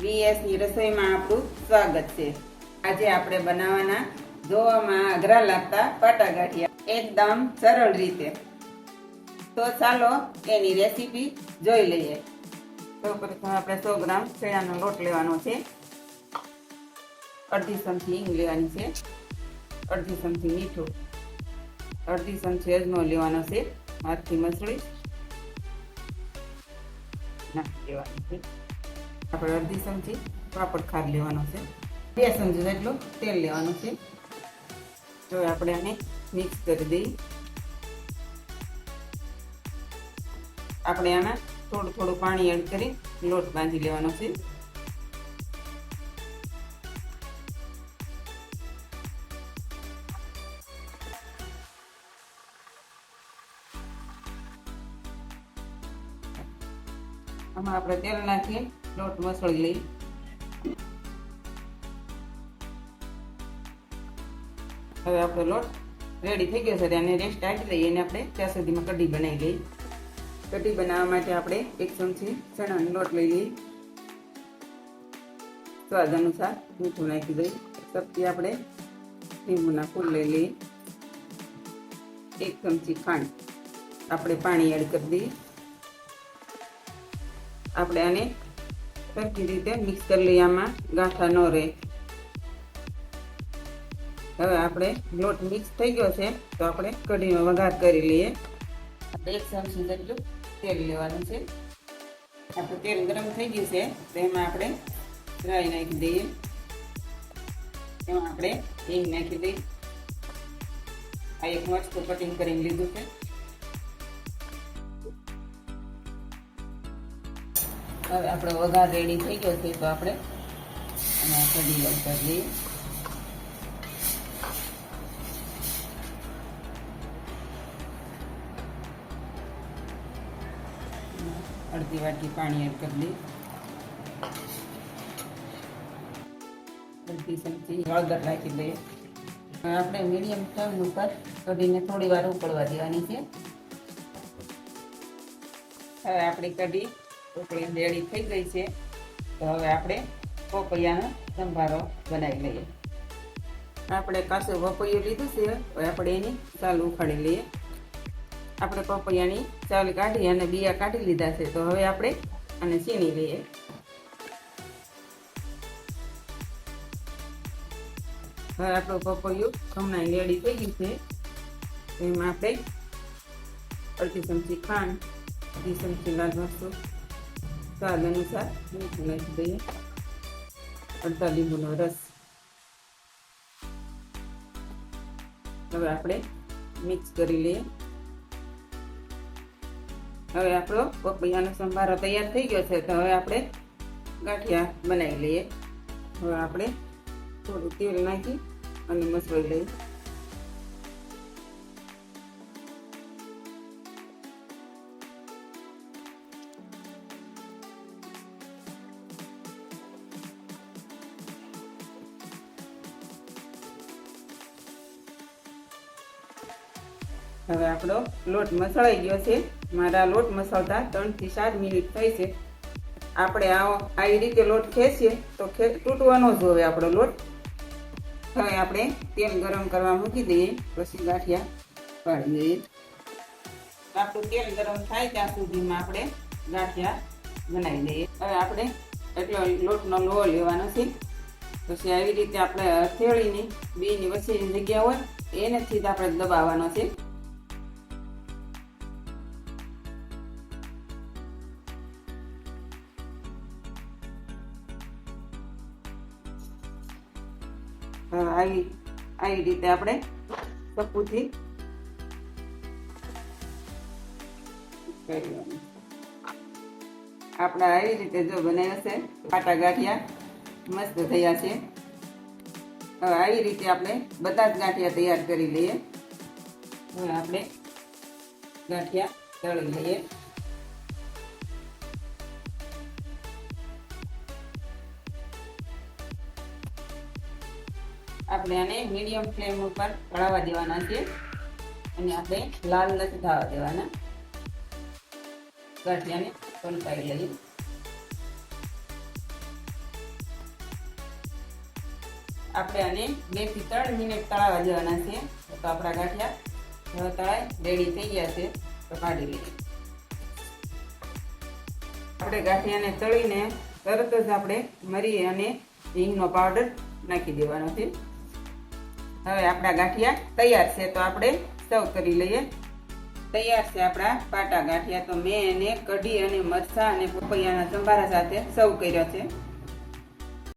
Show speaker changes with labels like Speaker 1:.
Speaker 1: ની રસોઈમાં આપણું સ્વાગત છે। આજે આપણે બનાવવાના જોવામાં અઘરા લાગતા પાટા ગાંઠિયા એકદમ સરળ રીતે। તો ચાલો એની રેસીપી જોઈ લઈએ। સૌપ્રથમ આપણે 100 ગ્રામ ચણાનો લોટ લેવાનો છે, અડધી ચમચી હિંગ લેવાની છે, અડધી ચમચી મીઠું, અડધી ચમચી અજમો લેવાનો છે, હાથથી મસળી નાખી દેવાનું છે। આપણે અડધી ચમચી પાપડ ખાંડ લેવાનો છે, 2 ચમચી જેટલું તેલ લેવાનું છે। તો આપણે આને મિક્સ કરી દઈએ। આપણે આમાં થોડું થોડું પાણી એડ કરી લોટ બાંધી લેવાનો છે। આમાં આપણે તેલ નાખી લોટ મસળી લઈએ। હવે આપણો લોટ રેડી થઈ ગયો છે, આને રેસ્ટ આપી દઈએ અને આપણે ત્યાં સુધીમાં કઢી બનાવી લઈએ। કઢી બનાવવા માટે આપણે 1 ચમચી ચણાનો લોટ લઈ લઈએ, સ્વાદ અનુસાર મીઠું નાખી દઈએ, ચપટી આપણે લીંબુના ફૂલ લઈ લઈએ, 1 ચમચી ખાંડ, આપણે પાણી એડ કરી દઈએ। આપણે આને સરખી રીતે મિક્સ કરી લઈએ, આમાં ગાંઠા ન રહે। હવે આપણે લોટ મિક્સ થઈ ગયો છે, તો આપણે કઢીનો વઘાર કરી લઈએ। આપણે 1 ચમચી જેટલું તેલ લેવાનું છે। આપણું તેલ ગરમ થઈ ગયું છે, તો એમાં આપણે રાઈ નાખી દઈએ, એમાં આપણે હિંગ નાખી દઈએ। આ એક મરચું કટિંગ કરીને લીધું છે। હવે આપણો વઘાર રેડી થઈ ગયો છે, તો આપણે આમાં કઢી એડ કરી દઈએ। અડધી વાટકી પાણી એડ કરી દઈએ, અડધી ચમચી હળદર નાખી દઈએ। આપણે મીડિયમ ફ્લેમ ઉપર કઢીને થોડી વાર ઉકળવા દેવાની છે। હવે આપણી કઢી ઉકળી રેડી થઈ ગઈ છે, તો હવે આપણે પપૈયાનો સંભારો બનાવી લઈએ। આપણે કાચું પપૈયું લીધું છે, હવે આપણે એની છાલ ઉખાડી લઈએ। આપણે પપૈયાની છાલ કાઢી અને બિયા કાઢી લીધા છે, તો હવે આપણે આને છીણી લઈએ। હવે આપણું પપૈયું ખમણાઈ રેડી થઈ ગયું છે, એમાં આપણે અડધી ચમચી ખાંડ, અડધી ચમચી લાલ મરચું, સ્વાદ અનુસાર મીઠું નાખી દઈએ, અડધા લીંબુનો રસ। હવે આપણે મિક્સ કરી લઈએ। હવે આપણો પપૈયાનો સંભારો તૈયાર થઈ ગયો છે, તો હવે આપણે ગાંઠિયા બનાવી લઈએ। હવે આપણે થોડું તેલ નાખી અને મસળી લઈએ। હવે આપણો લોટ મસળાઈ ગયો છે। મારા લોટ મસળતા 3 થી 4 મિનિટ થઈ છે। આપણે આવી રીતે લોટ ખેંચીએ તો તૂટવાનો જ હોય આપણો લોટ। હવે આપણે તેલ ગરમ કરવા મૂકી દઈએ, પછી ગાંઠિયા પાડી દઈએ। આપણું તેલ ગરમ થાય ત્યાં સુધીમાં આપણે ગાંઠિયા બનાવી દઈએ। હવે આપણે એટલો લોટનો લોહો લેવાનો છે, પછી આવી રીતે આપણે હથેળીની બેની વચ્ચેની જગ્યા હોય એનેથી જ આપણે દબાવવાનો છે। આવી રીતે આપણે ચપ્પુથી આપણે આવી રીતે જો બનાવ્યા છે પાટા ગાંઠિયા મસ્ત થયા છે। હવે આવી રીતે આપણે બધા જ ગાંઠિયા તૈયાર કરી લઈએ। હવે આપણે ગાંઠિયા તળી લઈએ। આપણે આને મીડિયમ ફ્લેમ ઉપર તળાવવા દેવાના છે, અને આપણે લાલ નથી થવા દેવાના। ગાંઠિયાને પલટાવી લઈએ। આપણે આને 2 થી 3 મિનિટ તળાવવા દેવાના છે. તો આપણા ગાંઠિયા હવે તળાઈ રેડી થઈ ગયા છે. તો કાઢી લઈએ. આપણે ગાંઠિયાને તળીને તરત જ આપણે મરી અને હિંગનો પાવડર નાખી દેવાનો છે. હવે આપણા ગાંઠિયા તૈયાર છે. તો આપણે સર્વ કરી લઈએ. તૈયાર છે આપણા પાટા ગાંઠિયા. તો મેં એને કઢી અને મરચાં અને પપૈયાના સંભારા સાથે સર્વ કર્યા છે.